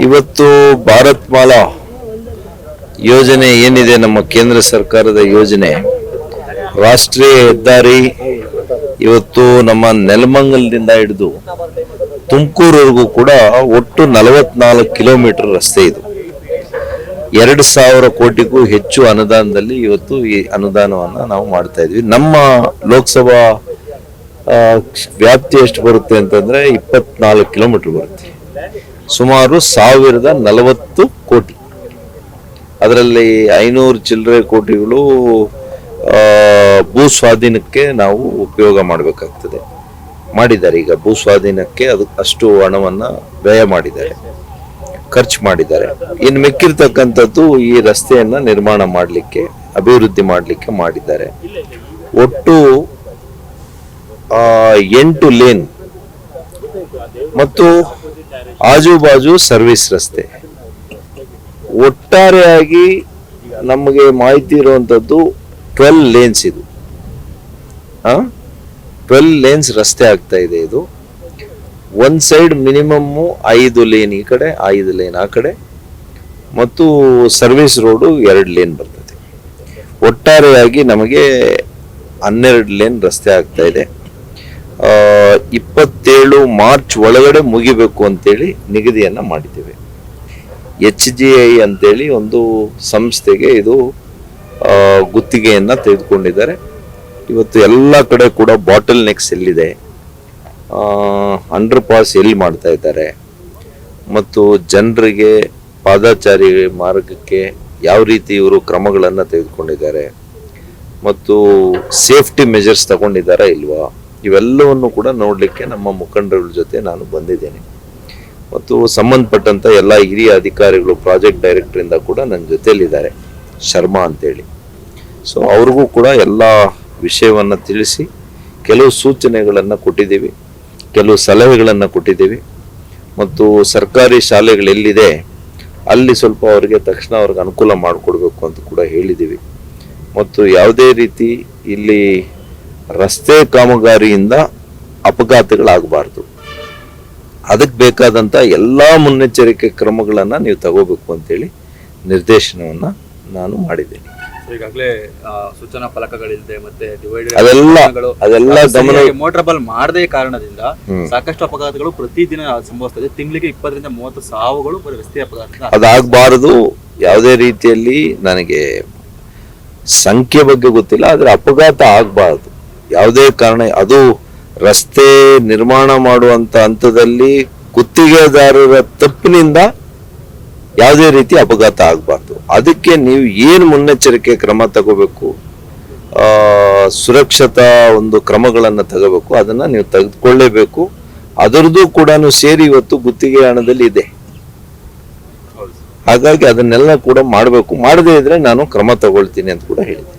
ಇವತ್ತು ಭಾರತ್ ಮಾಲಾ ಯೋಜನೆ ಏನಿದೆ, ನಮ್ಮ ಕೇಂದ್ರ ಸರ್ಕಾರದ ಯೋಜನೆ, ರಾಷ್ಟ್ರೀಯ ಹೆದ್ದಾರಿ ಇವತ್ತು ನಮ್ಮ ನೆಲಮಂಗಲದಿಂದ ಹಿಡಿದು ತುಮಕೂರುವರೆಗೂ ಕೂಡ ಒಟ್ಟು 44 ಕಿಲೋಮೀಟರ್ ರಸ್ತೆ ಇದು. 2,000 ಕೋಟಿಗೂ ಹೆಚ್ಚು ಅನುದಾನದಲ್ಲಿ ಇವತ್ತು ಈ ಅನುದಾನವನ್ನು ನಾವು ಮಾಡ್ತಾ ಇದ್ವಿ. ನಮ್ಮ ಲೋಕಸಭಾ ವ್ಯಾಪ್ತಿ ಎಷ್ಟು ಬರುತ್ತೆ ಅಂತಂದ್ರೆ 24 ಕಿಲೋಮೀಟರ್ ಬರುತ್ತೆ. ಸುಮಾರು 1040 ಕೋಟಿ. ಅದರಲ್ಲಿ 500 ಚಿಲ್ಲರೆ ಕೋಟಿಗಳು ಭೂ ಸ್ವಾಧೀನಕ್ಕೆ ನಾವು ಉಪಯೋಗ ಮಾಡಬೇಕಾಗ್ತದೆ. ಮಾಡಿದ್ದಾರೆ, ಈಗ ಭೂ ಸ್ವಾಧೀನಕ್ಕೆ ಅಷ್ಟು ಹಣವನ್ನು ವ್ಯಯ ಮಾಡಿದ್ದಾರೆ, ಖರ್ಚು ಮಾಡಿದ್ದಾರೆ. ಇನ್ನು ಮಿಕ್ಕಿರ್ತಕ್ಕಂಥದ್ದು ಈ ರಸ್ತೆಯನ್ನು ನಿರ್ಮಾಣ ಮಾಡಲಿಕ್ಕೆ, ಅಭಿವೃದ್ಧಿ ಮಾಡಲಿಕ್ಕೆ ಮಾಡಿದ್ದಾರೆ. ಒಟ್ಟು 8 ಲೇನ್ ಮತ್ತು ಆಜುಬಾಜು ಸರ್ವಿಸ್ ರಸ್ತೆ. ಒಟ್ಟಾರೆಯಾಗಿ ನಮಗೆ ಮಾಹಿತಿ ಇರುವಂಥದ್ದು 12 ಲೇನ್ಸ್. ಇದು 12 ಲೇನ್ಸ್ ರಸ್ತೆ ಆಗ್ತಾ ಇದೆ. ಇದು ಒಂದ್ ಸೈಡ್ ಮಿನಿಮಮ್ಮು 5 ಲೇನ್ ಈ ಕಡೆ, 5 ಲೇನ್ ಆ ಕಡೆ, ಮತ್ತು ಸರ್ವಿಸ್ ರೋಡು 2 ಲೇನ್ ಬರ್ತದೆ. ಒಟ್ಟಾರೆಯಾಗಿ ನಮಗೆ 12 ಲೇನ್ ರಸ್ತೆ ಆಗ್ತಾ ಇದೆ. 27 ಮಾರ್ಚ್ ಒಳಗಡೆ ಮುಗಿಬೇಕು ಅಂತೇಳಿ ನಿಗದಿಯನ್ನ ಮಾಡಿದ್ದೇವೆ. HGI ಅಂತೇಳಿ ಒಂದು ಸಂಸ್ಥೆಗೆ ಇದು ಗುತ್ತಿಗೆಯನ್ನ ತೆಗೆದುಕೊಂಡಿದ್ದಾರೆ. ಇವತ್ತು ಎಲ್ಲ ಕಡೆ ಕೂಡ ಬಾಟಲ್ ನೆಕ್ಸ್ ಎಲ್ಲಿದೆ, ಅಂಡರ್ ಪಾಸ್ ಎಲ್ಲಿ ಮಾಡ್ತಾ ಇದ್ದಾರೆ, ಮತ್ತು ಜನರಿಗೆ ಪಾದಚಾರಿ ಮಾರ್ಗಕ್ಕೆ ಯಾವ ರೀತಿ ಇವರು ಕ್ರಮಗಳನ್ನು ತೆಗೆದುಕೊಂಡಿದ್ದಾರೆ, ಮತ್ತು ಸೇಫ್ಟಿ ಮೆಜರ್ಸ್ ತಗೊಂಡಿದ್ದಾರಾ ಇಲ್ವಾ, ಇವೆಲ್ಲವನ್ನು ಕೂಡ ನೋಡಲಿಕ್ಕೆ ನಮ್ಮ ಮುಖಂಡರ ಜೊತೆ ನಾನು ಬಂದಿದ್ದೇನೆ. ಮತ್ತು ಸಂಬಂಧಪಟ್ಟಂತ ಎಲ್ಲ ಹಿರಿಯ ಅಧಿಕಾರಿಗಳು, ಪ್ರಾಜೆಕ್ಟ್ ಡೈರೆಕ್ಟರಿಂದ ಕೂಡ ನನ್ನ ಜೊತೆಯಲ್ಲಿದ್ದಾರೆ, ಶರ್ಮಾ ಅಂತೇಳಿ. ಸೊ ಅವ್ರಿಗೂ ಕೂಡ ಎಲ್ಲ ವಿಷಯವನ್ನು ತಿಳಿಸಿ ಕೆಲವು ಸೂಚನೆಗಳನ್ನು ಕೊಟ್ಟಿದ್ದೀವಿ, ಕೆಲವು ಸಲಹೆಗಳನ್ನು ಕೊಟ್ಟಿದ್ದೀವಿ. ಮತ್ತು ಸರ್ಕಾರಿ ಶಾಲೆಗಳು ಎಲ್ಲಿದೆ ಅಲ್ಲಿ ಸ್ವಲ್ಪ ಅವ್ರಿಗೆ ತಕ್ಷಣ ಅವ್ರಿಗೆ ಅನುಕೂಲ ಮಾಡಿಕೊಡ್ಬೇಕು ಅಂತ ಕೂಡ ಹೇಳಿದ್ದೀವಿ. ಮತ್ತು ಯಾವುದೇ ರೀತಿ ಇಲ್ಲಿ ರಸ್ತೆ ಕಾಮಗಾರಿಯಿಂದ ಅಪಘಾತಗಳಾಗಬಾರ್ದು, ಅದಕ್ಕೆ ಬೇಕಾದಂಥ ಎಲ್ಲ ಮುನ್ನೆಚ್ಚರಿಕೆ ಕ್ರಮಗಳನ್ನು ನೀವು ತಗೋಬೇಕು ಅಂತೇಳಿ ನಿರ್ದೇಶನವನ್ನು ನಾನು ಮಾಡಿದ್ದೇನೆ. ಈಗಾಗಲೇ ಸೂಚನಾ ಫಲಕಗಳಿಲ್ಲದೆ ಮತ್ತೆ ಅದೆಲ್ಲ ಗಮನ ಮೋಟರಬಲ್ ಮಾಡದೇ ಕಾರಣದಿಂದ ಸಾಕಷ್ಟು ಅಪಘಾತಗಳು ಪ್ರತಿದಿನ ಸಂಭವಿಸ್ತದೆ. ತಿಂಗಳಿಗೆ 20 ರಿಂದ 30 ಸಾವುಗಳು ರಸ್ತೆ ಅಪಘಾತ. ಅದಾಗಬಾರದು. ಯಾವುದೇ ರೀತಿಯಲ್ಲಿ ನನಗೆ ಸಂಖ್ಯೆ ಬಗ್ಗೆ ಗೊತ್ತಿಲ್ಲ, ಆದರೆ ಅಪಘಾತ ಆಗಬಾರದು ಯಾವುದೇ ಕಾರಣ. ಅದು ರಸ್ತೆ ನಿರ್ಮಾಣ ಮಾಡುವಂತ ಹಂತದಲ್ಲಿ ಗುತ್ತಿಗೆದಾರರ ತಪ್ಪಿನಿಂದ ಯಾವುದೇ ರೀತಿ ಅಪಘಾತ ಆಗಬಾರ್ದು. ಅದಕ್ಕೆ ನೀವು ಏನು ಮುನ್ನೆಚ್ಚರಿಕೆ ಕ್ರಮ ತಗೋಬೇಕು, ಸುರಕ್ಷತಾ ಒಂದು ಕ್ರಮಗಳನ್ನು ತಗೋಬೇಕು, ಅದನ್ನ ನೀವು ತೆಗೆದುಕೊಳ್ಳೇಬೇಕು. ಅದರದ್ದು ಕೂಡ ಸೇರಿ ಇವತ್ತು ಗುತ್ತಿಗೆ ಹಣದಲ್ಲಿ ಇದೆ. ಹಾಗಾಗಿ ಅದನ್ನೆಲ್ಲ ಕೂಡ ಮಾಡಬೇಕು. ಮಾಡದೇ ಇದ್ರೆ ನಾನು ಕ್ರಮ ತಗೊಳ್ತೀನಿ ಅಂತ ಕೂಡ ಹೇಳಿದೆ.